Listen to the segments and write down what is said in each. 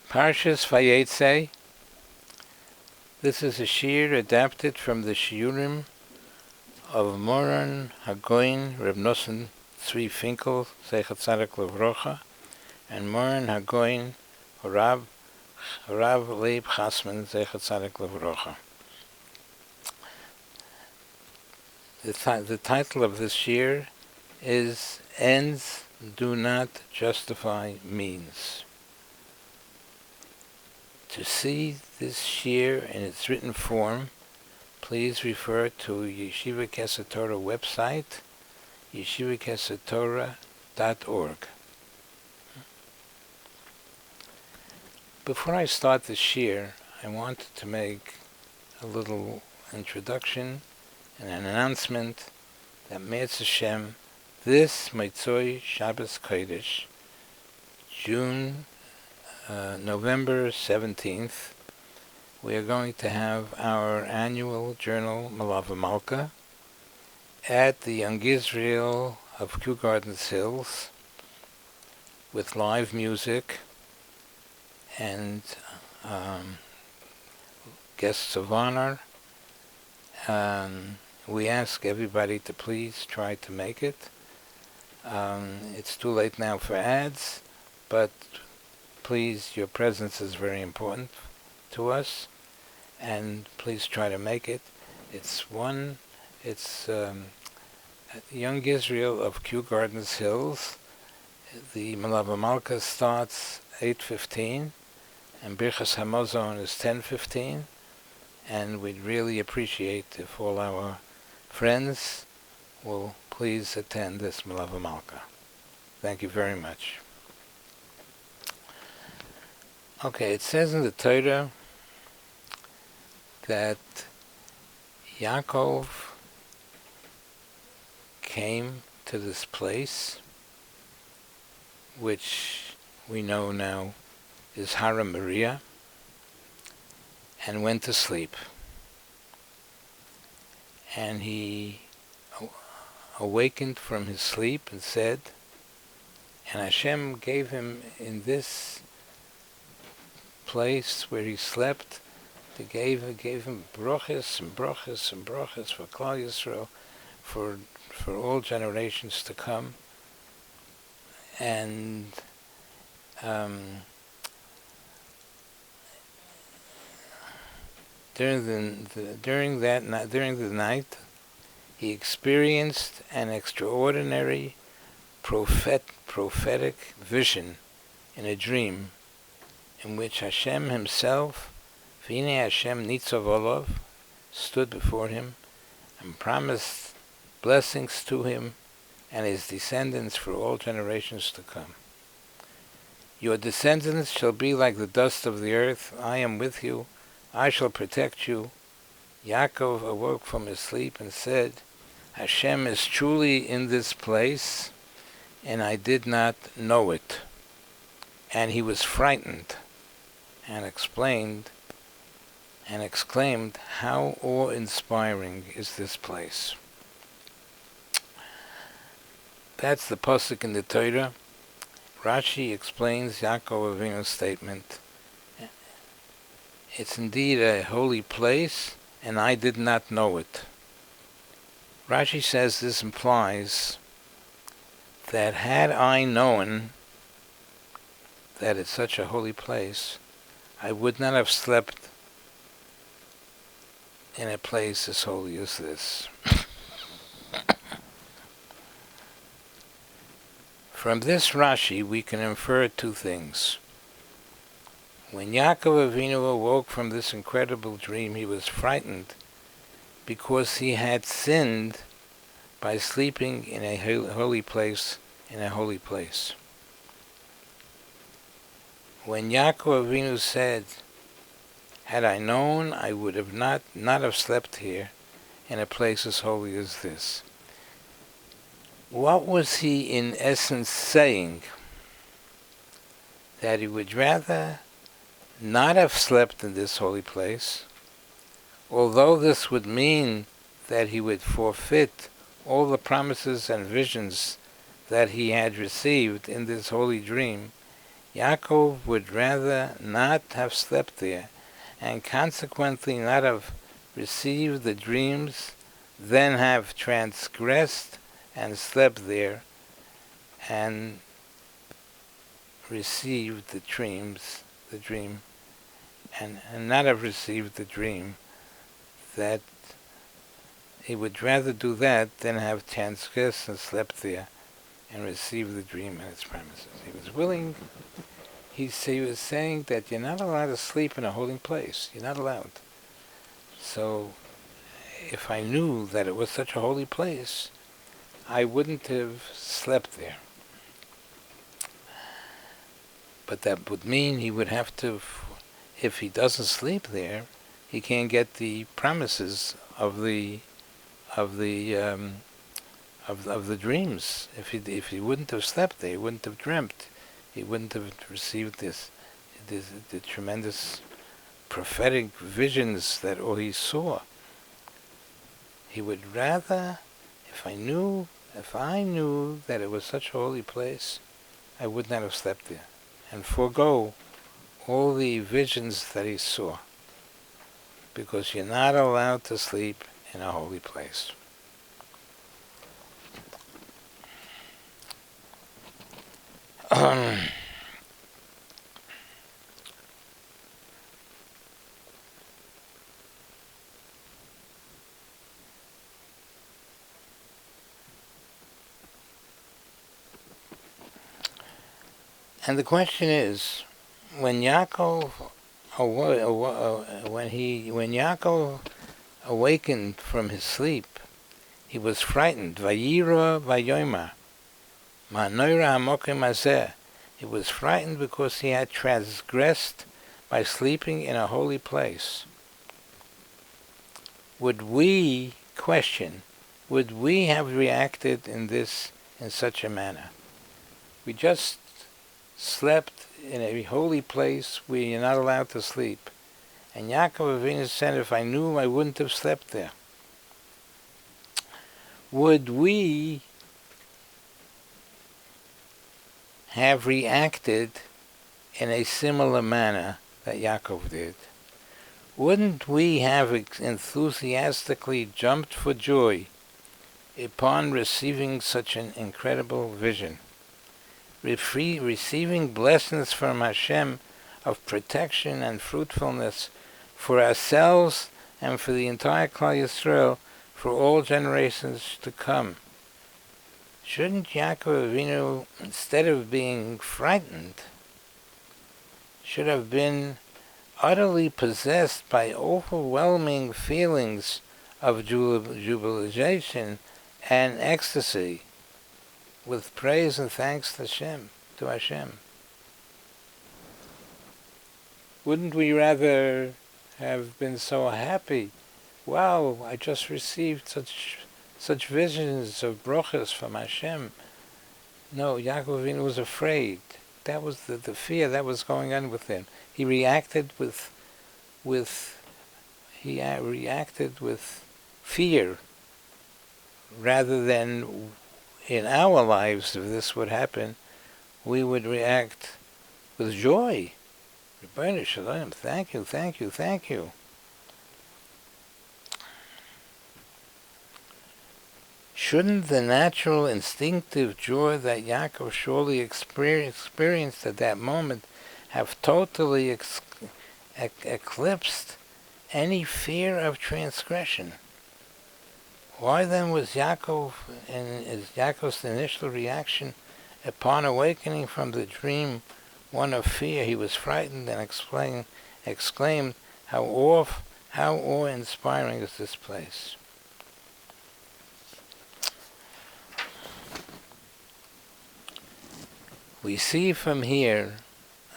Parshas Vayetzei. This is a shir adapted from the shiurim of Moran Hagoyin Reb Nosson Tzvi Finkel Zeichat Tzaddik Levrocha and Moran Hagoyin Rav Leib Chasman Zeichat Tzaddik Levrocha. The title of this shir is Ends Do Not Justify Means. To see this shir in its written form, please refer to Yeshiva Kesed Torah website, yeshivakesedtorah.org. Before I start the shir, I wanted to make a little introduction and an announcement that Me'etz Hashem, this Motzei Shabbos Kodesh, November 17th, we are going to have our annual journal Malava Malka at the Young Israel of Kew Gardens Hills with live music and guests of honor. We ask everybody to please try to make it. It's too late now for ads, but please, your presence is very important to us, and please try to make it. It's Young Israel of Kew Gardens Hills. The Malava Malka starts 8:15, and Birchas Hamazon is 10:15, and we'd really appreciate if all our friends will please attend this Malava Malka. Thank you very much. Okay, it says in the Torah that Yaakov came to this place, which we know now is Hara Maria, and went to sleep. And he awakened from his sleep and said, and Hashem gave him in this place where he slept, they gave him brochas and brochas and brochas for Klal Yisrael, for all generations to come. And during the night, he experienced an extraordinary prophetic vision in a dream, in which Hashem himself, V'hinei Hashem Nitzav Olav, stood before him and promised blessings to him and his descendants for all generations to come. Your descendants shall be like the dust of the earth. I am with you. I shall protect you. Yaakov awoke from his sleep and said, Hashem is truly in this place, and I did not know it. And he was frightened and exclaimed, how awe-inspiring is this place. That's the pasuk in the Torah. Rashi explains Yaakov Avinu's statement. It's indeed a holy place, and I did not know it. Rashi says this implies that had I known that it's such a holy place, I would not have slept in a place as holy as this. From this Rashi, we can infer two things. When Yaakov Avinu awoke from this incredible dream, he was frightened because he had sinned by sleeping in a holy place, When Yaakov Avinu said, had I known, I would have not have slept here in a place as holy as this. What was he in essence saying? That he would rather not have slept in this holy place, although this would mean that he would forfeit all the promises and visions that he had received in this holy dream. Yaakov would rather not have slept there, and consequently not have received the dreams, than have transgressed and slept there, and received the dream, and not have received the dream. That he would rather do that than have transgressed and slept there and received the dream and its premises. He was willing. He was saying that you're not allowed to sleep in a holy place. You're not allowed. So if I knew that it was such a holy place, I wouldn't have slept there. But that would mean he would have to, if he doesn't sleep there, he can't get the promises of the dreams. If he wouldn't have slept there, he wouldn't have dreamt, he wouldn't have received the tremendous prophetic visions that all he saw. He would rather, if I knew that it was such a holy place, I would not have slept there, and forego all the visions that he saw, because you're not allowed to sleep in a holy place. And the question is, when Yaakov awakened from his sleep, he was frightened. Vayira vayomer, ma'noira hamokim hazeh. He was frightened because he had transgressed by sleeping in a holy place. Would we have reacted in such a manner? We just slept in a holy place where you're not allowed to sleep. And Yaakov Avinu said, if I knew, I wouldn't have slept there. Would we have reacted in a similar manner that Yaakov did? Wouldn't we have enthusiastically jumped for joy upon receiving such an incredible vision? Receiving blessings from Hashem of protection and fruitfulness for ourselves and for the entire Klal Yisrael for all generations to come. Shouldn't Yaakov Avinu, instead of being frightened, should have been utterly possessed by overwhelming feelings of jubilation and ecstasy, with praise and thanks to Hashem? Wouldn't we rather have been so happy? Wow, I just received such visions of brachas from Hashem. No, Yaakov Avinu was afraid. That was the fear that was going on with him. He reacted with fear, rather than in our lives, if this would happen, we would react with joy. Rebbeinu Shalom, thank you, thank you, thank you. Shouldn't the natural, instinctive joy that Yaakov surely experienced at that moment have totally eclipsed any fear of transgression? Why then was Yaakov's initial reaction upon awakening from the dream one of fear? He was frightened and exclaimed, how awe-inspiring is this place. We see from here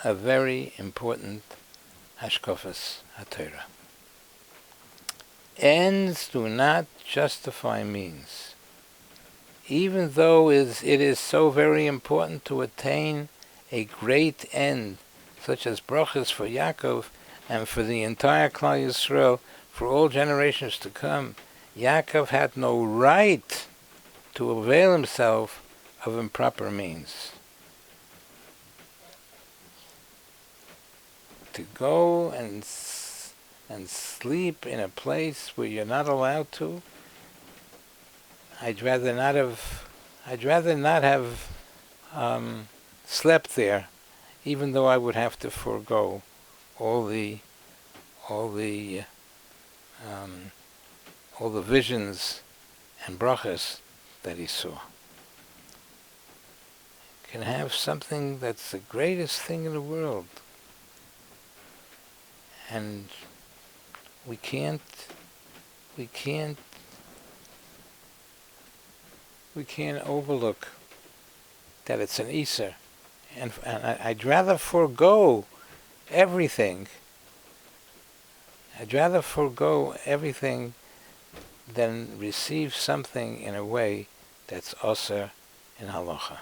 a very important hashkafas HaTorah. Ends do not justify means. Even though it is so very important to attain a great end, such as brachas for Yaakov and for the entire Klal Yisrael, for all generations to come, Yaakov had no right to avail himself of improper means. to go and sleep in a place where you're not allowed to, I'd rather not have slept there, even though I would have to forego all the visions and brachas that he saw. Can have something that's the greatest thing in the world, and we can't overlook that it's an Easter, and I'd rather forego everything. I'd rather forego everything than receive something in a way that's Aser in halacha.